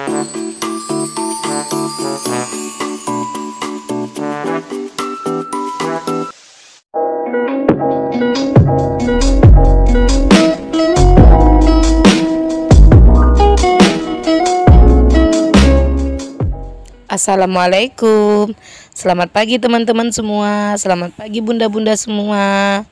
Assalamualaikum. Selamat pagi teman-teman semua. Selamat pagi bunda-bunda semua.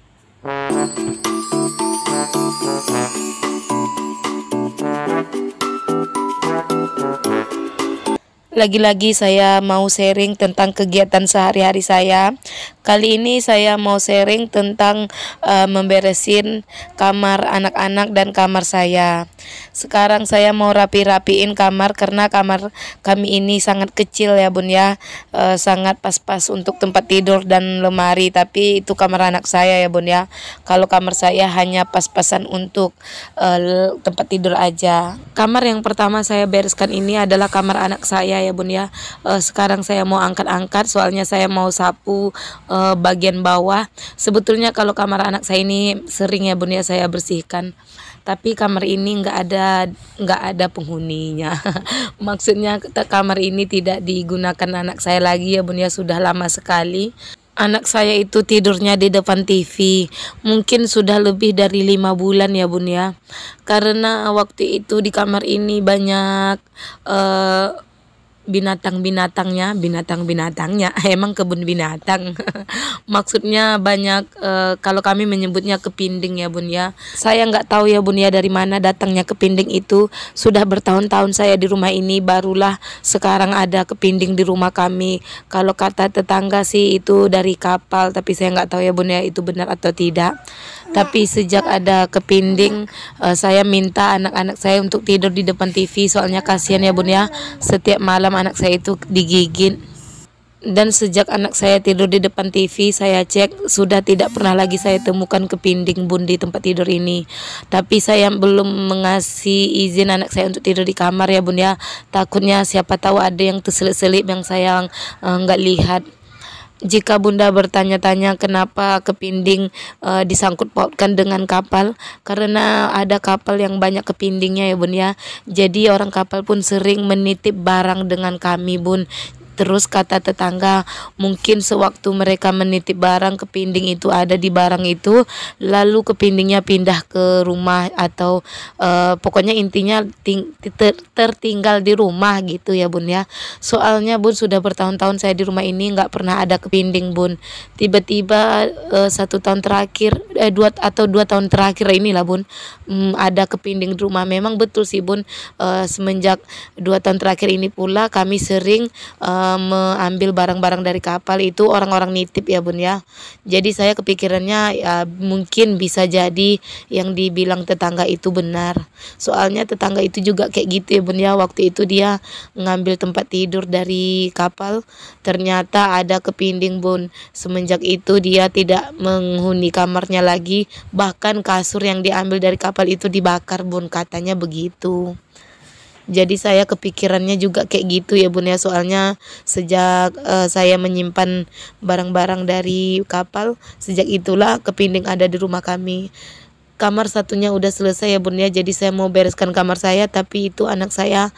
Lagi-lagi saya mau sharing tentang kegiatan sehari-hari saya. Kali ini saya mau sharing tentang memberesin kamar anak-anak dan kamar saya. Sekarang saya mau rapi-rapiin kamar karena kamar kami ini sangat kecil ya bun ya, sangat pas-pas untuk tempat tidur dan lemari. Tapi itu kamar anak saya ya bun ya. Kalau kamar saya hanya pas-pasan untuk tempat tidur aja. Kamar yang pertama saya bereskan ini adalah kamar anak saya ya bun ya. Sekarang saya mau angkat-angkat soalnya saya mau sapu bagian bawah. Sebetulnya kalau kamar anak saya ini sering ya bun ya saya bersihkan, tapi kamar ini nggak ada penghuninya. Maksudnya kamar ini tidak digunakan anak saya lagi ya bun ya, sudah lama sekali. Anak saya itu tidurnya di depan TV, mungkin sudah lebih dari 5 bulan ya bun ya. Karena waktu itu di kamar ini banyak binatang-binatangnya emang kebun binatang. Maksudnya banyak, kalau kami menyebutnya kepinding ya bun ya. Saya nggak tahu ya bun ya dari mana datangnya kepinding itu. Sudah bertahun-tahun saya di rumah ini, barulah sekarang ada kepinding di rumah kami. Kalau kata tetangga sih itu dari kapal, tapi saya nggak tahu ya bun ya itu benar atau tidak. Tapi sejak ada kepinding, saya minta anak-anak saya untuk tidur di depan TV, soalnya kasihan ya bun ya, setiap malam anak saya itu digigit. Dan sejak anak saya tidur di depan TV, saya cek sudah tidak pernah lagi saya temukan kepinding bun di tempat tidur ini. Tapi saya belum mengasih izin anak saya untuk tidur di kamar ya bun ya, takutnya siapa tahu ada yang terselip-selip yang saya nggak lihat. Jika bunda bertanya-tanya kenapa kepinding disangkut pautkan dengan kapal, karena ada kapal yang banyak kepindingnya ya bun ya. Jadi orang kapal pun sering menitip barang dengan kami bun. Terus kata tetangga, mungkin sewaktu mereka menitip barang, kepinding itu ada di barang itu, lalu kepindingnya pindah ke rumah atau pokoknya intinya tertinggal di rumah gitu ya bun ya. Soalnya bun sudah bertahun-tahun saya di rumah ini nggak pernah ada kepinding bun. Tiba-tiba 1 tahun terakhir, 2 tahun terakhir inilah bun, ada kepinding di rumah. Memang betul sih bun, semenjak 2 tahun terakhir ini pula kami sering mengambil barang-barang dari kapal itu orang-orang nitip ya bun ya. Jadi saya kepikirannya ya mungkin bisa jadi yang dibilang tetangga itu benar. Soalnya tetangga itu juga kayak gitu ya bun ya, waktu itu dia ngambil tempat tidur dari kapal, ternyata ada kepinding bun. Semenjak itu dia tidak menghuni kamarnya lagi, bahkan kasur yang diambil dari kapal itu dibakar bun, katanya begitu. Jadi saya kepikirannya juga kayak gitu ya bun ya, soalnya sejak saya menyimpan barang-barang dari kapal, sejak itulah kepinding ada di rumah kami. Kamar satunya udah selesai ya bun ya, jadi saya mau bereskan kamar saya, tapi itu anak saya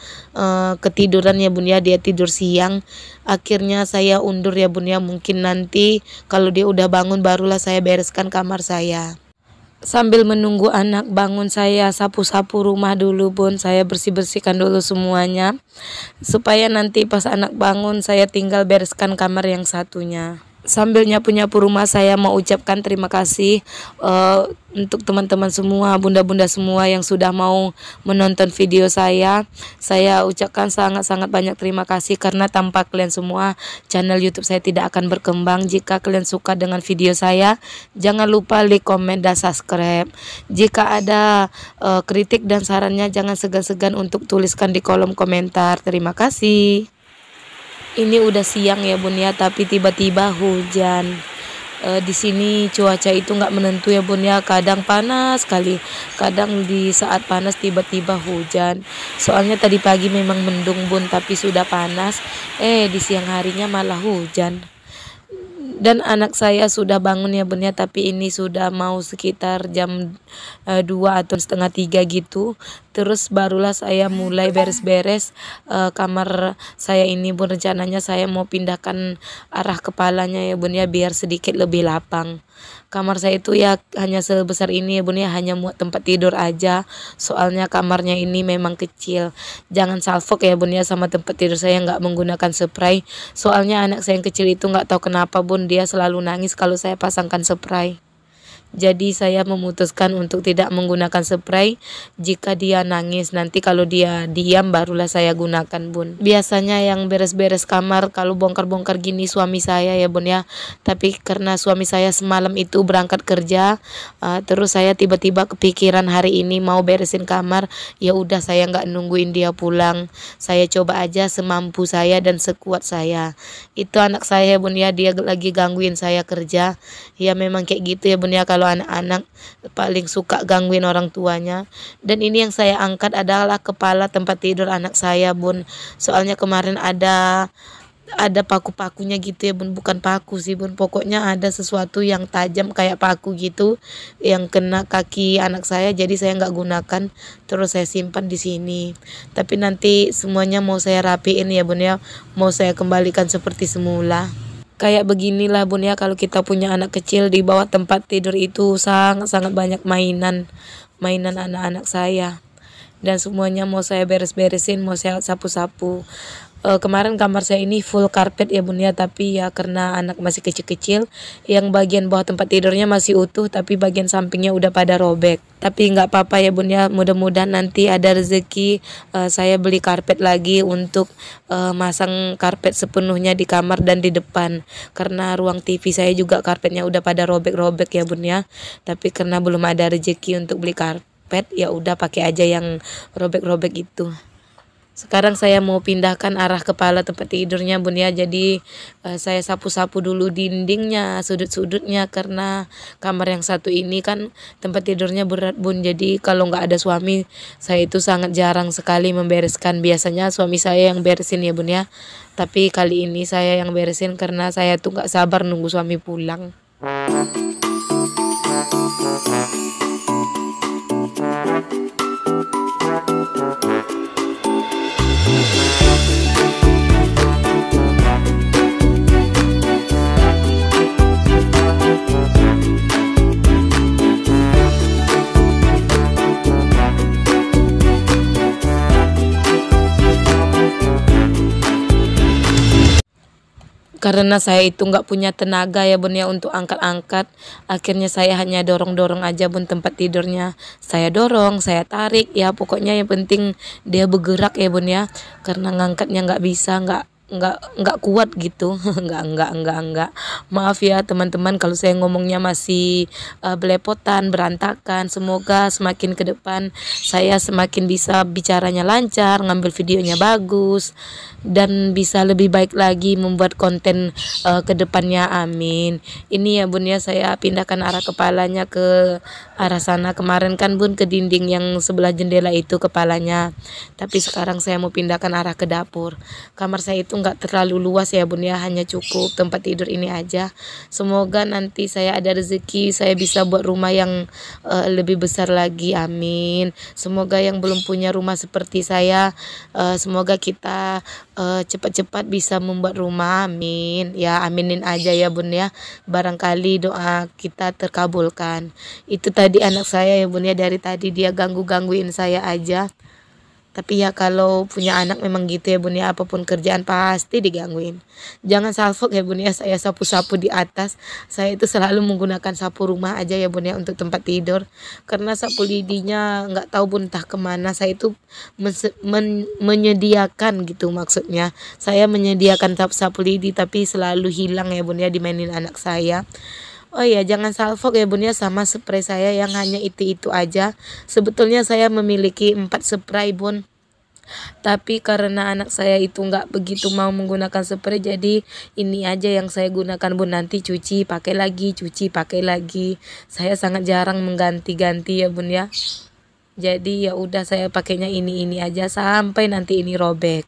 ketiduran ya bun ya, dia tidur siang. Akhirnya saya undur ya bun ya, mungkin nanti kalau dia udah bangun barulah saya bereskan kamar saya. Sambil menunggu anak bangun, saya sapu-sapu rumah dulu bun, saya bersih-bersihkan dulu semuanya, supaya nanti pas anak bangun saya tinggal bereskan kamar yang satunya. Sambil nyapu-nyapu rumah, saya mau ucapkan terima kasih untuk teman-teman semua, bunda-bunda semua yang sudah mau menonton video saya. Saya ucapkan sangat-sangat banyak terima kasih, karena tanpa kalian semua channel YouTube saya tidak akan berkembang. Jika kalian suka dengan video saya, jangan lupa like, komen, dan subscribe. Jika ada kritik dan sarannya, jangan segan-segan untuk tuliskan di kolom komentar. Terima kasih. Ini udah siang ya bun ya, tapi tiba-tiba hujan. Di sini cuaca itu nggak menentu ya bun ya, kadang panas sekali, kadang di saat panas tiba-tiba hujan. Soalnya tadi pagi memang mendung bun, tapi sudah panas, di siang harinya malah hujan. Dan anak saya sudah bangun ya bun ya, tapi ini sudah mau sekitar jam 2 atau setengah 3 gitu. Terus barulah saya mulai beres-beres kamar saya ini bun. Rencananya saya mau pindahkan arah kepalanya ya bun ya, biar sedikit lebih lapang. Kamar saya itu ya hanya sebesar ini ya bun ya, hanya muat tempat tidur aja. Soalnya kamarnya ini memang kecil. Jangan salfok ya bun ya sama tempat tidur saya, nggak menggunakan spray. Soalnya anak saya yang kecil itu nggak tahu kenapa bun, dia selalu nangis kalau saya pasangkan spray. Jadi saya memutuskan untuk tidak menggunakan spray jika dia nangis. Nanti kalau dia diam barulah saya gunakan bun. Biasanya yang beres-beres kamar kalau bongkar-bongkar gini suami saya ya bun ya. Tapi karena suami saya semalam itu berangkat kerja, terus saya tiba-tiba kepikiran hari ini mau beresin kamar. Ya udah saya nggak nungguin dia pulang. Saya coba aja semampu saya dan sekuat saya. Itu anak saya bun ya, dia lagi gangguin saya kerja. Ya memang kayak gitu ya bun ya, kalau anak-anak paling suka gangguin orang tuanya. Dan ini yang saya angkat adalah kepala tempat tidur anak saya bun. Soalnya kemarin ada paku-pakunya gitu ya bun, bukan paku sih bun, pokoknya ada sesuatu yang tajam kayak paku gitu yang kena kaki anak saya, jadi saya nggak gunakan, terus saya simpan di sini. Tapi nanti semuanya mau saya rapiin ya bun ya, mau saya kembalikan seperti semula. Kayak beginilah bun ya, kalau kita punya anak kecil, di bawah tempat tidur itu sangat-sangat banyak mainan anak-anak saya. Dan semuanya mau saya beres-beresin, mau saya sapu-sapu. Kemarin kamar saya ini full karpet ya bun ya, tapi ya karena anak masih kecil-kecil, yang bagian bawah tempat tidurnya masih utuh, tapi bagian sampingnya udah pada robek. Tapi nggak apa-apa ya bun ya, mudah-mudahan nanti ada rezeki saya beli karpet lagi untuk masang karpet sepenuhnya di kamar dan di depan. Karena ruang TV saya juga karpetnya udah pada robek-robek ya bun ya. Tapi karena belum ada rezeki untuk beli karpet, ya udah pakai aja yang robek-robek itu. Sekarang saya mau pindahkan arah kepala tempat tidurnya bun ya. Jadi saya sapu-sapu dulu dindingnya, sudut-sudutnya, karena kamar yang satu ini kan tempat tidurnya berat bun. Jadi kalau nggak ada suami, saya itu sangat jarang sekali membereskan. Biasanya suami saya yang beresin ya bun ya. Tapi kali ini saya yang beresin karena saya tuh nggak sabar nunggu suami pulang. Karena saya itu nggak punya tenaga ya bun ya untuk angkat-angkat, akhirnya saya hanya dorong-dorong aja bun tempat tidurnya. Saya dorong, saya tarik, ya pokoknya yang penting dia bergerak ya bun ya. Karena ngangkatnya nggak bisa, nggak kuat gitu. Nggak, maaf ya teman-teman kalau saya ngomongnya masih belepotan, berantakan. Semoga semakin ke depan saya semakin bisa bicaranya lancar, ngambil videonya bagus, dan bisa lebih baik lagi membuat konten ke depannya, amin. Ini ya bun ya, saya pindahkan arah kepalanya ke arah sana. Kemarin kan bun ke dinding yang sebelah jendela itu kepalanya, tapi sekarang saya mau pindahkan arah ke dapur. Kamar saya itu nggak terlalu luas ya bun ya, hanya cukup tempat tidur ini aja. Semoga nanti saya ada rezeki, saya bisa buat rumah yang lebih besar lagi, amin. Semoga yang belum punya rumah seperti saya, semoga kita cepat-cepat bisa membuat rumah, amin. Ya aminin aja ya bun ya, barangkali doa kita terkabulkan. Itu tadi anak saya ya bun ya, dari tadi dia gangguin saya aja. Tapi ya kalau punya anak memang gitu ya bun ya, apapun kerjaan pasti digangguin. Jangan salfok ya bun ya, saya sapu-sapu di atas. Saya itu selalu menggunakan sapu rumah aja ya bun ya untuk tempat tidur. Karena sapu lidinya nggak tahu bun entah kemana. Saya itu menyediakan gitu maksudnya. Saya menyediakan sapu lidi tapi selalu hilang ya bun ya, dimainin anak saya. Oh iya, jangan salfok ya bun ya sama spray saya yang hanya itu aja. Sebetulnya saya memiliki 4 spray bun. Tapi karena anak saya itu nggak begitu mau menggunakan spray, jadi ini aja yang saya gunakan bun. Nanti cuci pakai lagi, cuci pakai lagi. Saya sangat jarang mengganti-ganti ya bun ya. Jadi ya udah saya pakainya ini aja sampai nanti ini robek.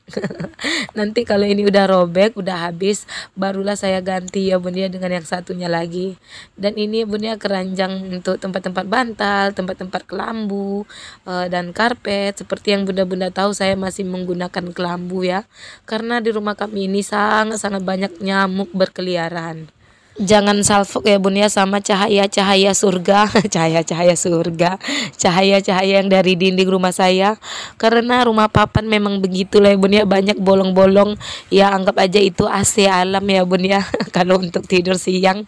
Nanti kalau ini udah robek, udah habis, barulah saya ganti ya bun ya dengan yang satunya lagi. Dan ini bun ya keranjang untuk tempat-tempat bantal, tempat-tempat kelambu, dan karpet. Seperti yang bunda-bunda tahu, saya masih menggunakan kelambu ya. Karena di rumah kami ini sangat-sangat banyak nyamuk berkeliaran. Jangan salfok ya bun ya sama cahaya-cahaya surga, cahaya-cahaya surga, cahaya-cahaya yang dari dinding rumah saya. Karena rumah papan memang begitulah ya bun ya, banyak bolong-bolong. Ya anggap aja itu AC alam ya bun ya. Kalau untuk tidur siang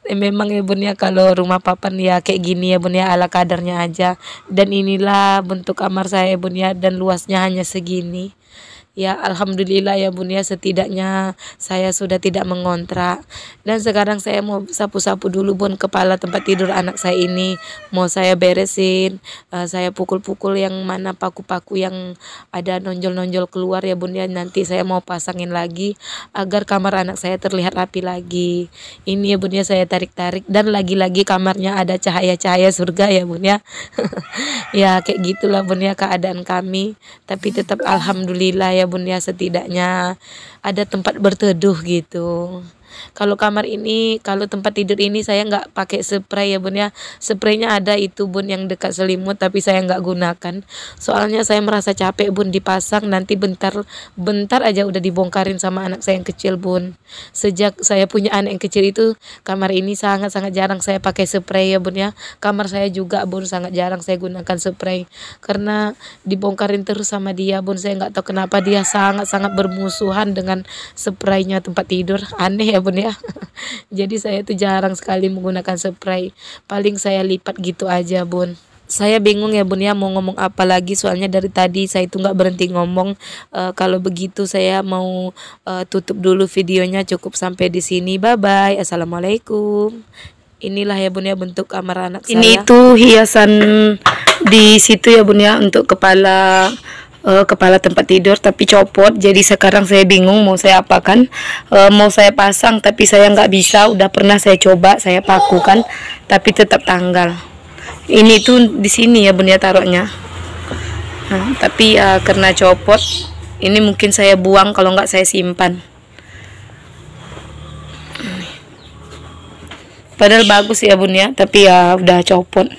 memang ya bun ya, kalau rumah papan ya kayak gini ya bun ya, ala kadarnya aja. Dan inilah bentuk kamar saya ya bun ya, dan luasnya hanya segini. Ya alhamdulillah ya bun ya, setidaknya saya sudah tidak mengontrak. Dan sekarang saya mau sapu-sapu dulu bun kepala tempat tidur anak saya ini. Mau saya beresin, saya pukul-pukul yang mana paku-paku yang ada nonjol-nonjol keluar ya bun ya. Nanti saya mau pasangin lagi agar kamar anak saya terlihat rapi lagi. Ini ya bun ya, saya tarik-tarik dan lagi-lagi kamarnya ada cahaya-cahaya surga ya bun ya. Ya kayak gitulah bun ya keadaan kami. Tapi tetap alhamdulillah ya bun ya, setidaknya ada tempat berteduh gitu. Kalau kamar ini, kalau tempat tidur ini saya nggak pakai spray ya bun ya. Spraynya ada itu bun yang dekat selimut, tapi saya nggak gunakan. Soalnya saya merasa capek bun dipasang, nanti bentar aja udah dibongkarin sama anak saya yang kecil bun. Sejak saya punya anak yang kecil itu, kamar ini sangat-sangat jarang saya pakai spray ya bun ya. Kamar saya juga bun sangat jarang saya gunakan spray, karena dibongkarin terus sama dia bun. Saya nggak tahu kenapa dia sangat-sangat bermusuhan dengan spraynya tempat tidur, aneh ya bun ya. Jadi saya tuh jarang sekali menggunakan spray, paling saya lipat gitu aja bun. Saya bingung ya bun ya mau ngomong apa lagi, soalnya dari tadi saya itu nggak berhenti ngomong. Kalau begitu saya mau tutup dulu videonya, cukup sampai di sini. Bye bye, assalamualaikum. Inilah ya bun ya bentuk kamar anak saya. Ini itu hiasan di situ ya bun ya, untuk kepala tempat tidur, tapi copot. Jadi sekarang saya bingung mau saya apakan. Mau saya pasang tapi saya nggak bisa. Udah pernah saya coba, saya pakukan tapi tetap tanggal. Ini tuh di sini ya bun ya taruhnya. Tapi karena copot, ini mungkin saya buang, kalau nggak saya simpan. Padahal bagus ya bun ya, tapi ya udah copot.